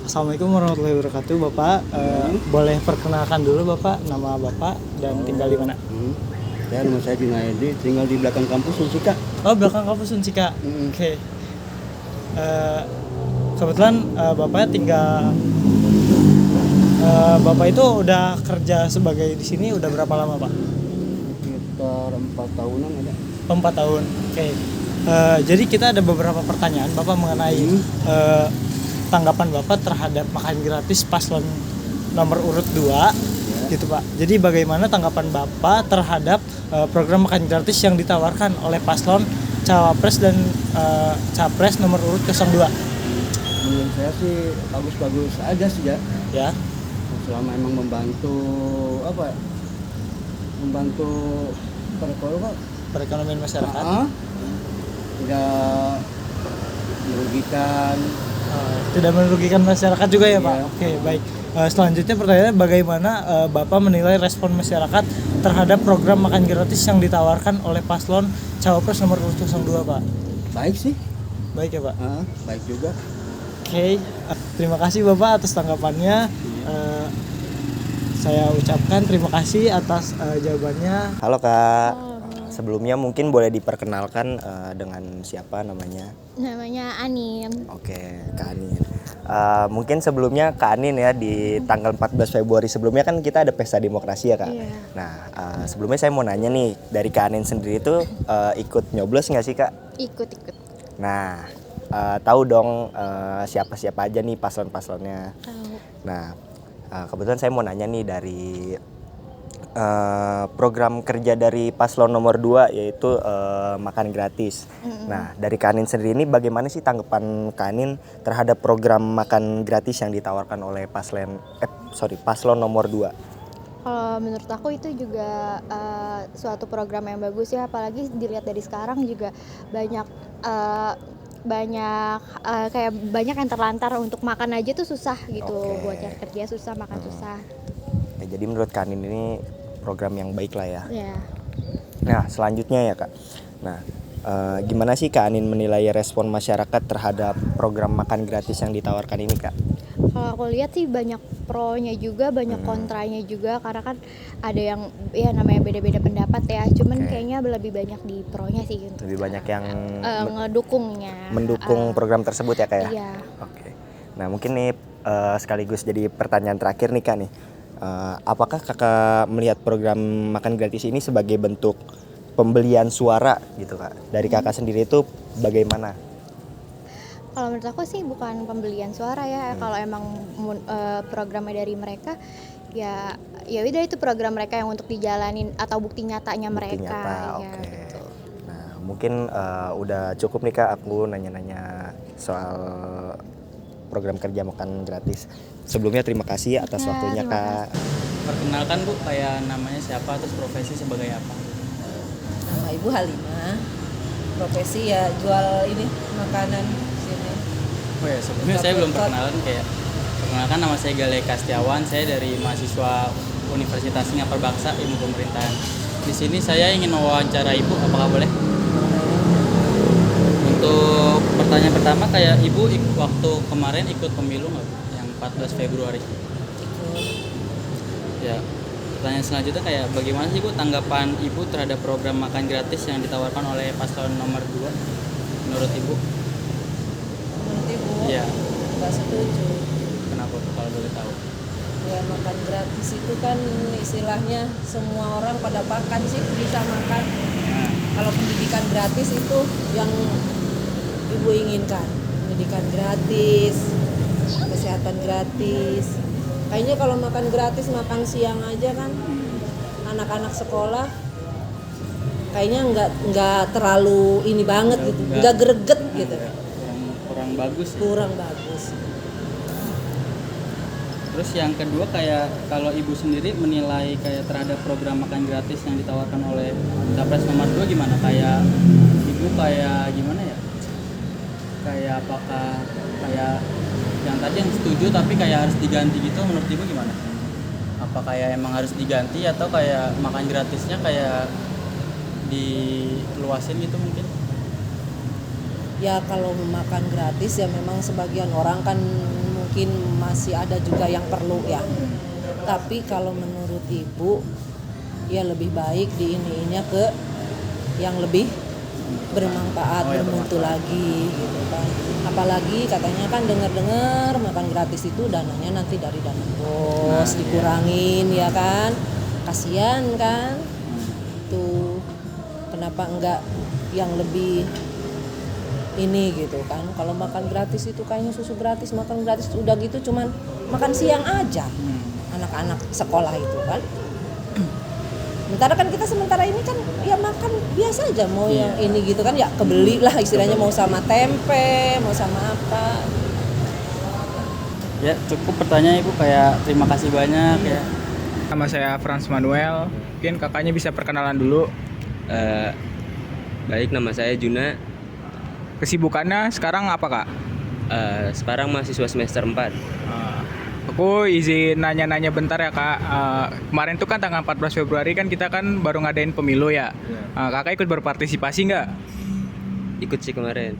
Assalamualaikum warahmatullahi wabarakatuh. Bapak, boleh perkenalkan dulu Bapak, nama Bapak dan tinggal di mana? Ya, nama saya Junaidi, tinggal di belakang kampus Unsika. Oh, belakang kampus Unsika. Oke. Kebetulan Bapaknya tinggal Bapak itu udah kerja sebagai di sini udah berapa lama, Pak? Sekitar 4 tahunan ada. 4 tahun. Oke. Jadi kita ada beberapa pertanyaan Bapak mengenai tanggapan Bapak terhadap makan gratis paslon nomor urut 2 gitu Pak. Jadi bagaimana tanggapan Bapak terhadap program makan gratis yang ditawarkan oleh paslon Cawapres dan Capres nomor urut 02? Menurut saya sih bagus-bagus aja sih ya. Ya. Selama emang membantu Perekonomian masyarakat. Tidak merugikan. Tidak merugikan masyarakat juga ya Pak. Iya. Oke, baik. Selanjutnya pertanyaannya bagaimana Bapak menilai respon masyarakat terhadap program makan gratis yang ditawarkan oleh paslon Cawapres nomor urut 02 Pak? Baik sih. Baik ya Pak. Baik juga. Oke, terima kasih Bapak atas tanggapannya. Saya ucapkan terima kasih atas jawabannya. Halo Kak. Sebelumnya mungkin boleh diperkenalkan dengan siapa namanya? Namanya Anin. Oke, Kak Anin. Mungkin sebelumnya Kak Anin ya di tanggal 14 Februari sebelumnya kan kita ada pesta demokrasi ya Kak. Iya. Nah, sebelumnya saya mau nanya nih, dari Kak Anin sendiri itu ikut nyoblos nggak sih Kak? Ikut. Nah, tahu dong siapa-siapa aja nih paslon-paslonnya. Tahu. Nah, kebetulan saya mau nanya nih dari program kerja dari paslon nomor 2 yaitu makan gratis. Nah, dari Kak Anin sendiri ini bagaimana sih tanggapan Kak Anin terhadap program makan gratis yang ditawarkan oleh paslon nomor 2? Kalau menurut aku itu juga suatu program yang bagus ya, apalagi dilihat dari sekarang juga banyak yang terlantar untuk makan aja tuh susah gitu. Oke. Buat cari kerja susah, makan susah. Ya, jadi menurut Kak Anin ini program yang baik lah ya. Ya. Nah, selanjutnya ya Kak. Nah, gimana sih Kak Anin menilai respon masyarakat terhadap program makan gratis yang ditawarkan ini Kak? Kalau aku lihat sih banyak pro-nya juga, banyak kontranya juga, karena kan ada yang ya namanya beda-beda pendapat ya. Cuman kayaknya lebih banyak di pro-nya sih untuk Lebih banyak yang ngedukungnya. mendukung program tersebut ya Kak ya? Iya. Oke. Nah, mungkin nih sekaligus jadi pertanyaan terakhir nih Kak nih. Apakah Kakak melihat program makan gratis ini sebagai bentuk pembelian suara gitu Kak? Dari Kakak sendiri itu bagaimana? Kalau menurut aku sih bukan pembelian suara ya. Kalau emang programnya dari mereka ya udah itu program mereka yang untuk dijalanin atau bukti nyatanya Bukti mereka. nyata, Ya, oke. gitu. Nah, mungkin udah cukup nih Kak aku nanya-nanya soal program kerja makan gratis. Sebelumnya terima kasih atas Ya, waktunya terima Kak. Perkenalkan Bu, kayak namanya siapa terus profesi sebagai apa? Nama Ibu Halimah, profesi ya jual ini makanan sini. Oh ya, sebelumnya saya belum perkenalkan nama saya Galeka Setiawan, saya dari mahasiswa Universitas Singapura Baksa Ilmu Pemerintahan. Di sini saya ingin mewawancara Ibu, apakah boleh? Untuk pertanyaan pertama, kayak Ibu waktu kemarin ikut pemilu nggak, Bu? Yang 14 Februari? Ikut. Ya. Pertanyaan selanjutnya kayak bagaimana sih Bu tanggapan Ibu terhadap program makan gratis yang ditawarkan oleh paslon nomor 2 menurut Ibu? Menurut Ibu Iya. nggak setuju. Kenapa tuh kalau boleh tahu? Ya makan gratis itu kan istilahnya semua orang pada makan sih bisa makan. Nah, Kalau pendidikan gratis itu yang Ibu inginkan, pendidikan gratis, kesehatan gratis. Kayaknya kalau makan gratis makan siang aja kan anak-anak sekolah kayaknya nggak terlalu ini banget gitu, nggak greget gitu, kurang bagus. kurang bagus. Terus yang kedua kayak kalau Ibu sendiri menilai kayak terhadap program makan gratis yang ditawarkan oleh Capres nomor 2 gimana? Kayak Ibu kayak gimana ya? Kayak apakah kayak yang tadi yang setuju tapi kayak harus diganti gitu, menurut Ibu gimana? Apa kayak emang harus diganti atau kayak makan gratisnya kayak diluasin gitu mungkin? Ya kalau makan gratis ya memang sebagian orang kan mungkin mungkin masih ada juga yang perlu ya. Tapi kalau menurut Ibu ya lebih baik diininya ke yang lebih bermanfaat, bermutu lagi gitu kan. Apalagi katanya kan dengar-dengar makan gratis itu dananya nanti dari dana bos dikurangin ya kan. Kasihan kan. Tuh kenapa enggak yang lebih ini gitu kan. Kalau makan gratis itu kayaknya susu gratis, makan gratis udah gitu cuman makan siang aja. Anak-anak sekolah itu kan. Sementara kan kita sementara ini kan ya makan biasa aja mau yang ini gitu kan ya kebeli lah istilahnya mau sama tempe, mau sama apa. Ya cukup pertanyaan Ibu, kayak terima kasih banyak ya. Nama saya Frans Manuel, mungkin kakaknya bisa perkenalan dulu. Baik, nama saya Juna. Kesibukannya sekarang apa kak? Sekarang mahasiswa semester 4. Aku izin nanya-nanya bentar ya kak. Kemarin tuh kan tanggal 14 Februari kan kita kan baru ngadain pemilu ya. Kakak ikut berpartisipasi nggak? Ikut sih kemarin.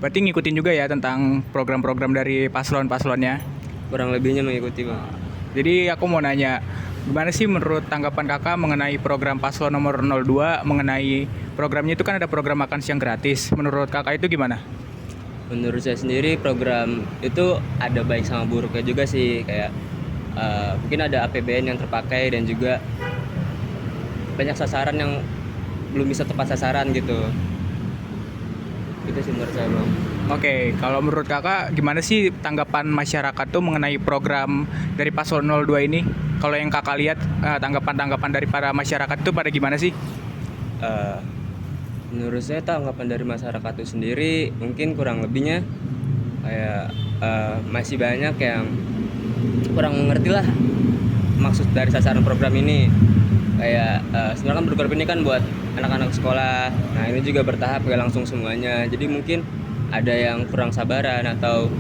Berarti ngikutin juga ya tentang program-program dari paslon-paslonnya. Kurang lebihnya mengikuti Bang. Jadi aku mau nanya, gimana sih menurut tanggapan kakak mengenai program paslon nomor 02, mengenai programnya itu kan ada program makan siang gratis. Menurut kakak itu gimana? Menurut saya sendiri program itu ada baik sama buruknya juga sih. Kayak mungkin ada APBN yang terpakai dan juga banyak sasaran yang belum bisa tepat sasaran gitu. Itu sih menurut saya Bang. Oke, kalau menurut kakak gimana sih tanggapan masyarakat tuh mengenai program dari paslon 02 ini? Kalau yang kakak lihat tanggapan-tanggapan dari para masyarakat itu pada gimana sih? Menurut saya tanggapan dari masyarakat itu sendiri mungkin kurang lebihnya kayak masih banyak yang kurang mengerti lah maksud dari sasaran program ini. Kayak sebenarnya kan program ini kan buat anak-anak sekolah. Nah ini juga bertahap gak langsung semuanya. Jadi mungkin ada yang kurang sabaran atau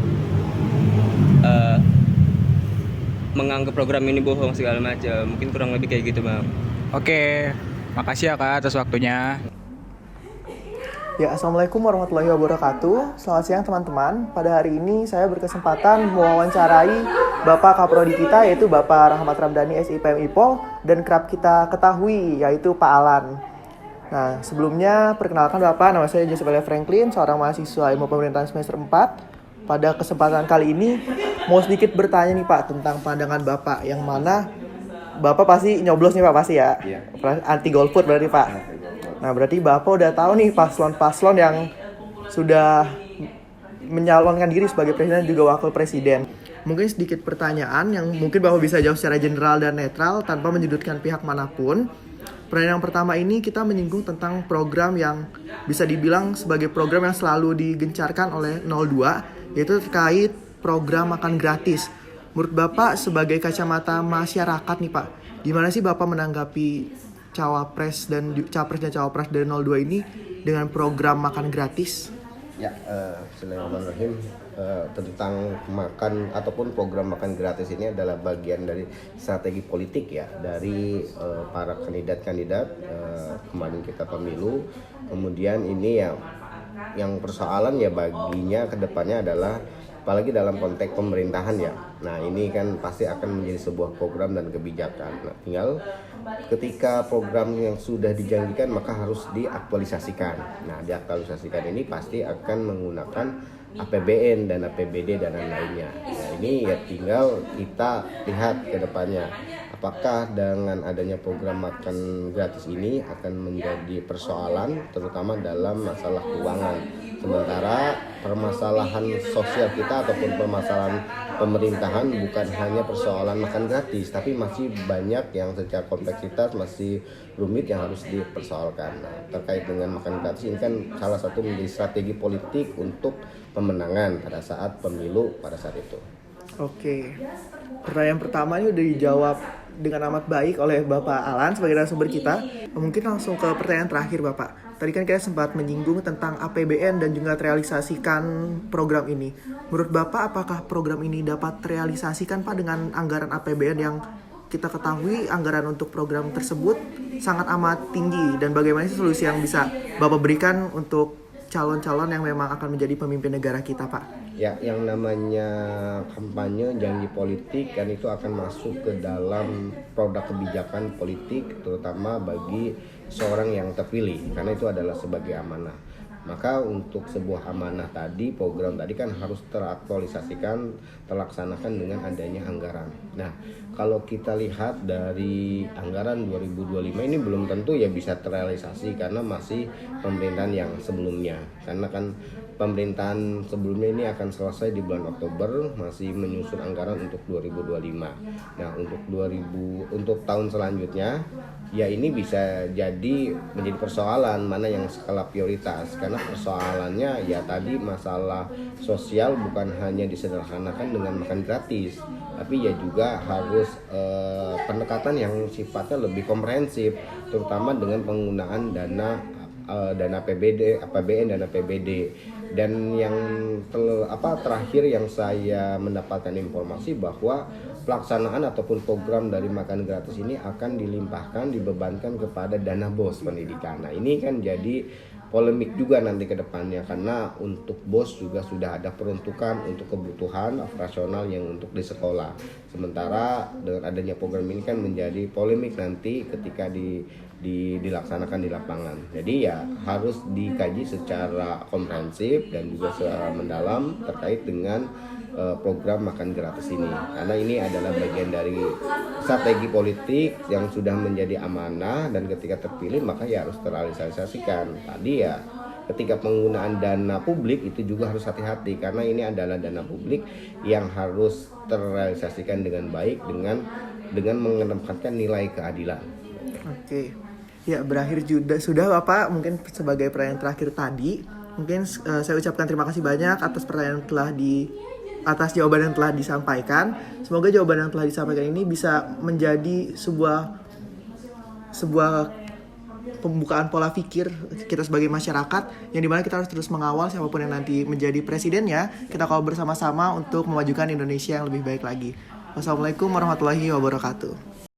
menganggap program ini bohong segala macam. Mungkin kurang lebih kayak gitu Bang. Oke, makasih ya kak atas waktunya. Ya, Assalamualaikum warahmatullahi wabarakatuh. Selamat siang teman-teman. Pada hari ini saya berkesempatan mewawancarai Bapak Kaprodi kita, yaitu Bapak Rahmat Ramdhani SIPM IPOL, dan kerap kita ketahui, yaitu Pak Alan. Nah, sebelumnya perkenalkan Bapak, nama saya Joseph Elia Franklin, seorang mahasiswa ilmu pemerintahan semester 4. Pada kesempatan kali ini, mau sedikit bertanya nih Pak, tentang pandangan Bapak, yang mana Bapak pasti nyoblos nih Pak, pasti ya? Anti golput berarti Pak. Nah, berarti Bapak udah tahu nih paslon-paslon yang sudah menyalonkan diri sebagai presiden dan juga wakil presiden. Mungkin sedikit pertanyaan yang mungkin Bapak bisa jawab secara general dan netral tanpa menyudutkan pihak manapun. Pertanyaan yang pertama ini kita menyinggung tentang program yang bisa dibilang sebagai program yang selalu digencarkan oleh 02, yaitu terkait program makan gratis. Menurut Bapak sebagai kacamata masyarakat nih Pak, gimana sih Bapak menanggapi Capres dan Cawapres dari 02 ini dengan program makan gratis? Ya, bismillahirrahmanirrahim. Tentang makan ataupun program makan gratis ini adalah bagian dari strategi politik ya dari para kandidat-kandidat kemarin kita pemilu. Kemudian ini ya yang persoalan ya baginya kedepannya adalah apalagi dalam konteks pemerintahan ya. Nah ini kan pasti akan menjadi sebuah program dan kebijakan. Nah, tinggal ketika program yang sudah dijanjikan maka harus diaktualisasikan. Nah diaktualisasikan ini pasti akan menggunakan APBN dan APBD dan lain-lainnya. Nah ini ya tinggal kita lihat ke depannya. Apakah dengan adanya program makan gratis ini akan menjadi persoalan terutama dalam masalah keuangan. Sementara permasalahan sosial kita ataupun permasalahan pemerintahan bukan hanya persoalan makan gratis, tapi masih banyak yang secara kompleksitas masih rumit yang harus dipersoalkan. Nah, terkait dengan makan gratis ini kan salah satu menjadi strategi politik untuk pemenangan pada saat pemilu pada saat itu. Oke, pertanyaan pertama ini udah dijawab dengan amat baik oleh Bapak Alan sebagai narasumber kita. Mungkin langsung ke pertanyaan terakhir Bapak. Tadi kan kita sempat menyinggung tentang APBN dan juga terrealisasikan program ini. Menurut Bapak apakah program ini dapat terrealisasikan Pak dengan anggaran APBN yang kita ketahui anggaran untuk program tersebut sangat amat tinggi, dan bagaimana sih solusi yang bisa Bapak berikan untuk calon-calon yang memang akan menjadi pemimpin negara kita, Pak? Ya, yang namanya kampanye janji politik kan itu akan masuk ke dalam produk kebijakan politik, terutama bagi seorang yang terpilih, karena itu adalah sebagai amanah. Maka untuk sebuah amanah tadi, program tadi kan harus teraktualisasikan, terlaksanakan dengan adanya anggaran. Nah, kalau kita lihat dari anggaran 2025 ini belum tentu ya bisa terrealisasi karena masih pemerintahan yang sebelumnya. Karena kan pemerintahan sebelumnya ini akan selesai di bulan Oktober, masih menyusun anggaran untuk 2025. Nah, untuk tahun selanjutnya ya ini bisa jadi menjadi persoalan mana yang skala prioritas, karena persoalannya ya tadi masalah sosial bukan hanya disederhanakan dengan makan gratis, tapi ya juga harus pendekatan yang sifatnya lebih komprehensif, terutama dengan penggunaan dana APBN dan APBD. Dan yang terakhir yang saya mendapatkan informasi bahwa pelaksanaan ataupun program dari makan gratis ini akan dibebankan kepada dana BOS pendidikan. Nah, ini kan jadi polemik juga nanti ke depannya, karena untuk BOS juga sudah ada peruntukan untuk kebutuhan operasional yang untuk di sekolah. Sementara dengan adanya program ini kan menjadi polemik nanti ketika dilaksanakan di lapangan. Jadi ya harus dikaji secara komprehensif dan juga secara mendalam terkait dengan program makan gratis ini, karena ini adalah bagian dari strategi politik yang sudah menjadi amanah, dan ketika terpilih maka ya harus terrealisasikan. Tadi ya ketika penggunaan dana publik itu juga harus hati-hati, karena ini adalah dana publik yang harus terrealisasikan dengan baik dengan mengedepankan nilai keadilan. Oke. Ya, berakhir sudah Bapak, mungkin sebagai pertanyaan terakhir tadi, mungkin saya ucapkan terima kasih banyak atas pertanyaan atas jawaban yang telah disampaikan. Semoga jawaban yang telah disampaikan ini bisa menjadi sebuah pembukaan pola pikir kita sebagai masyarakat, yang dimana kita harus terus mengawal siapapun yang nanti menjadi presidennya. Kita kawal bersama-sama untuk memajukan Indonesia yang lebih baik lagi. Wassalamualaikum warahmatullahi wabarakatuh.